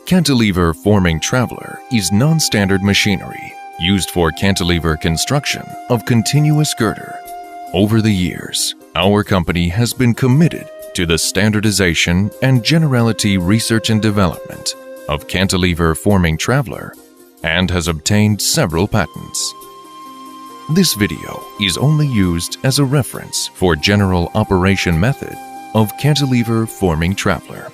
Cantilever forming traveler is non-standard machinery used for cantilever construction of continuous girder. Over the years, our company has been committed to the standardization and generality research and development of cantilever forming traveler and has obtained several patents. This video is only used as a reference for general operation method of cantilever forming traveler.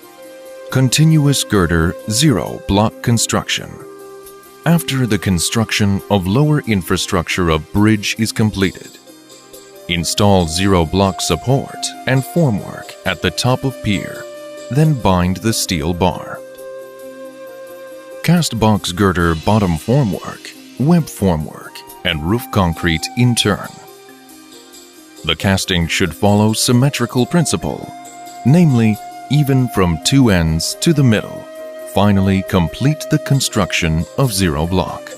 Continuous girder zero block construction. After the construction of lower infrastructure of bridge is completed, install zero block support and formwork at the top of pier, then bind the steel bar. Cast box girder bottom formwork, web formwork, and roof concrete in turn. The casting should follow symmetrical principle, namely even from two ends to the middle. Finally, complete the construction of zero block.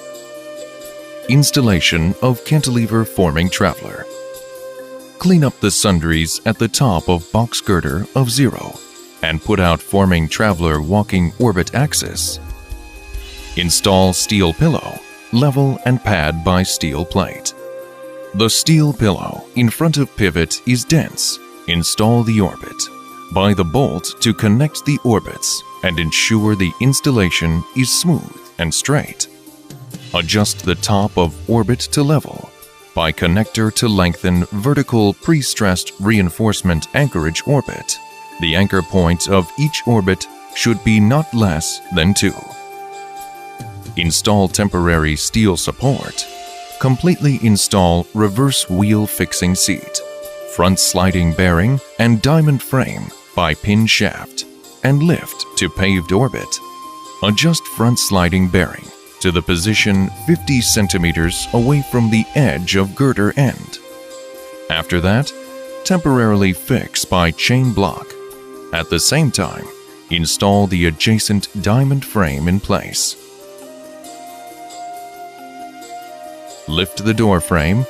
Installation of cantilever forming traveler. Clean up the sundries at the top of box girder of zero and put out forming traveler walking orbit axis. Install steel pillow, level and pad by steel plate. The steel pillow in front of pivot is dense. Install the orbit. Buy the bolt to connect the orbits and ensure the installation is smooth and straight. Adjust the top of orbit to level by connector to lengthen vertical pre-stressed reinforcement anchorage orbit. The anchor point of each orbit should be not less than 2. Install temporary steel support. Completely install reverse wheel fixing seat, front sliding bearing and diamond frame by pin shaft, and lift to paved orbit. Adjust front sliding bearing to the position 50 centimeters away from the edge of girder end. After that, temporarily fix by chain block. At the same time, install the adjacent diamond frame in place. Lift the door frame.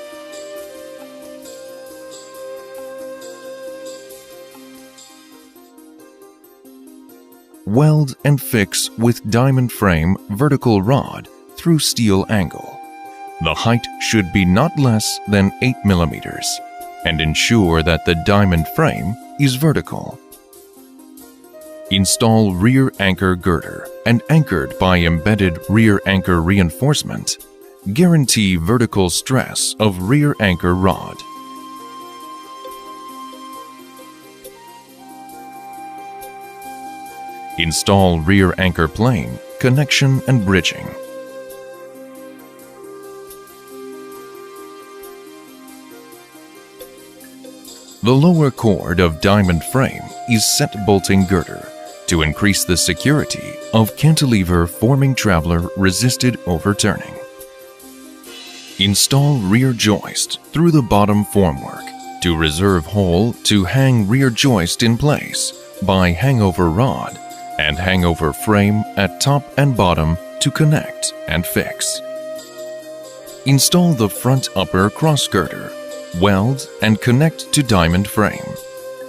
Weld and fix with diamond frame vertical rod through steel angle. The height should be not less than 8 millimeters and ensure that the diamond frame is vertical. Install rear anchor girder and anchored by embedded rear anchor reinforcement. Guarantee vertical stress of rear anchor rod. Install rear anchor plane, connection and bridging. The lower cord of diamond frame is set bolting girder to increase the security of cantilever forming traveler resisted overturning. Install rear joist through the bottom formwork to reserve hole to hang rear joist in place by hangover rod and hangover frame at top and bottom to connect and fix. Install the front upper cross girder, weld and connect to diamond frame.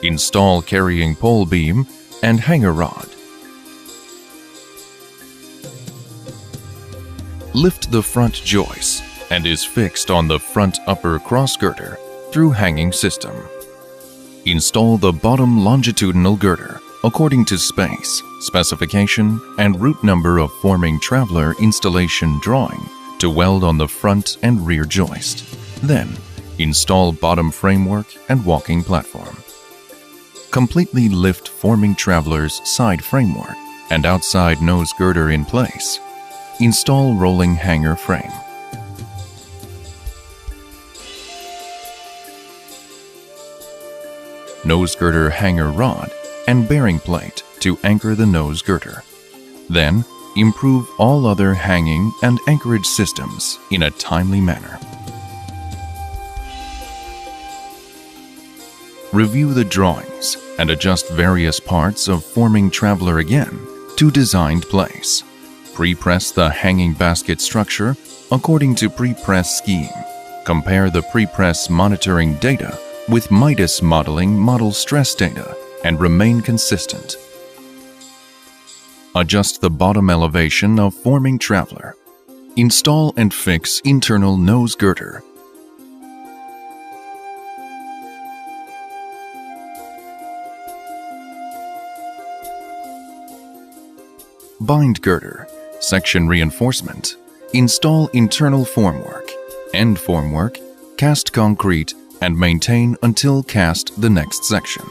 Install carrying pole beam and hanger rod. Lift the front joist and is fixed on the front upper cross girder through hanging system. Install the bottom longitudinal girder according to space, specification, and route number of forming traveler installation drawing to weld on the front and rear joist. Then, install bottom framework and walking platform. Completely lift forming traveler's side framework and outside nose girder in place. Install rolling hanger frame. Nose girder hanger rod and bearing plate to anchor the nose girder. Then, improve all other hanging and anchorage systems in a timely manner. Review the drawings and adjust various parts of forming traveler again to designed place. Pre-press the hanging basket structure according to pre-press scheme. Compare the pre-press monitoring data with Midas modeling model stress data and remain consistent. Adjust the bottom elevation of forming traveler. Install and fix internal nose girder. Bind girder, section reinforcement. Install internal formwork, end formwork, cast concrete, and maintain until cast the next section.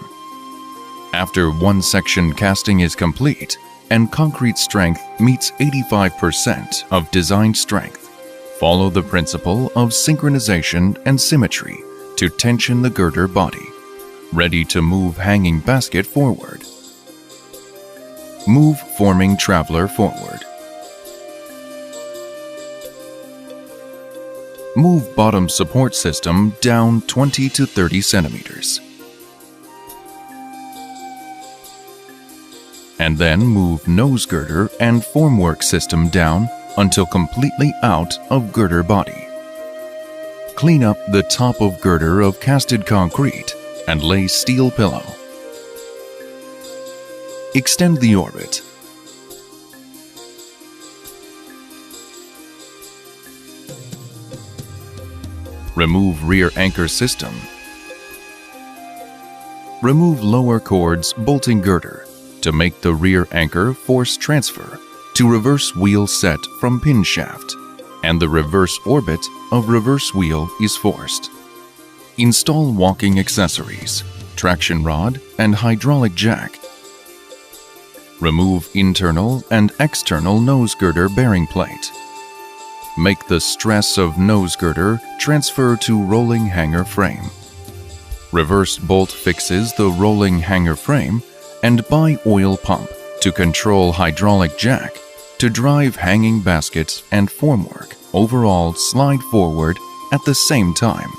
After one section casting is complete and concrete strength meets 85% of design strength, follow the principle of synchronization and symmetry to tension the girder body. Ready to move hanging basket forward. Move forming traveler forward. Move bottom support system down 20 to 30 centimeters. And then move nose girder and formwork system down until completely out of girder body. Clean up the top of girder of casted concrete and lay steel pillow. Extend the orbit. Remove rear anchor system. Remove lower cords bolting girder to make the rear anchor force transfer to reverse wheel set from pin shaft, and the reverse orbit of reverse wheel is forced. Install walking accessories, traction rod and hydraulic jack. Remove internal and external nose girder bearing plate. Make the stress of nose girder transfer to rolling hanger frame. Reverse bolt fixes the rolling hanger frame and buy oil pump to control hydraulic jack to drive hanging basket and formwork overall slide forward at the same time.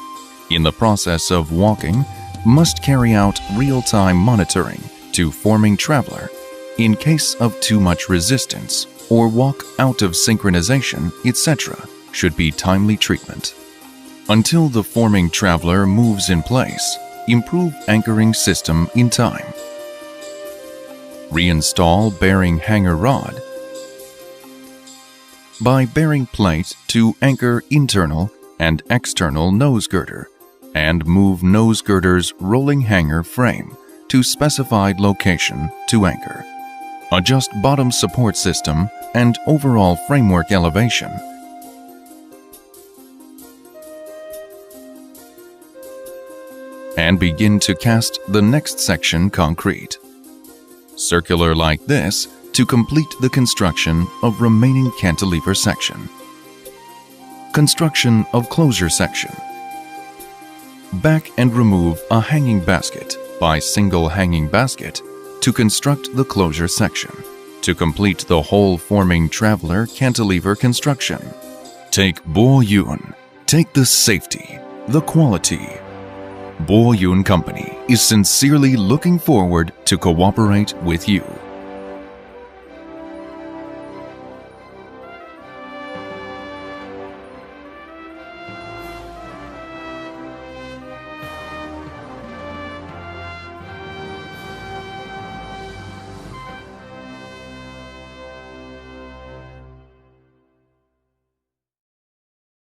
In the process of walking, must carry out real-time monitoring to forming traveler in case of too much resistance or walk out of synchronization, etc. should be timely treatment. Until the forming traveler moves in place, improve anchoring system in time. Reinstall bearing hanger rod. Buy bearing plate to anchor internal and external nose girder and move nose girder's rolling hanger frame to specified location to anchor. Adjust bottom support system and overall framework elevation. And begin to cast the next section concrete. Circular like this to complete the construction of remaining cantilever section. Construction of closure section. Back and remove a hanging basket by single hanging basket to construct the closure section. To complete the whole forming traveler cantilever construction. Take Bo Yun. Take the safety, the quality. Bo Yun Company is sincerely looking forward to cooperate with you.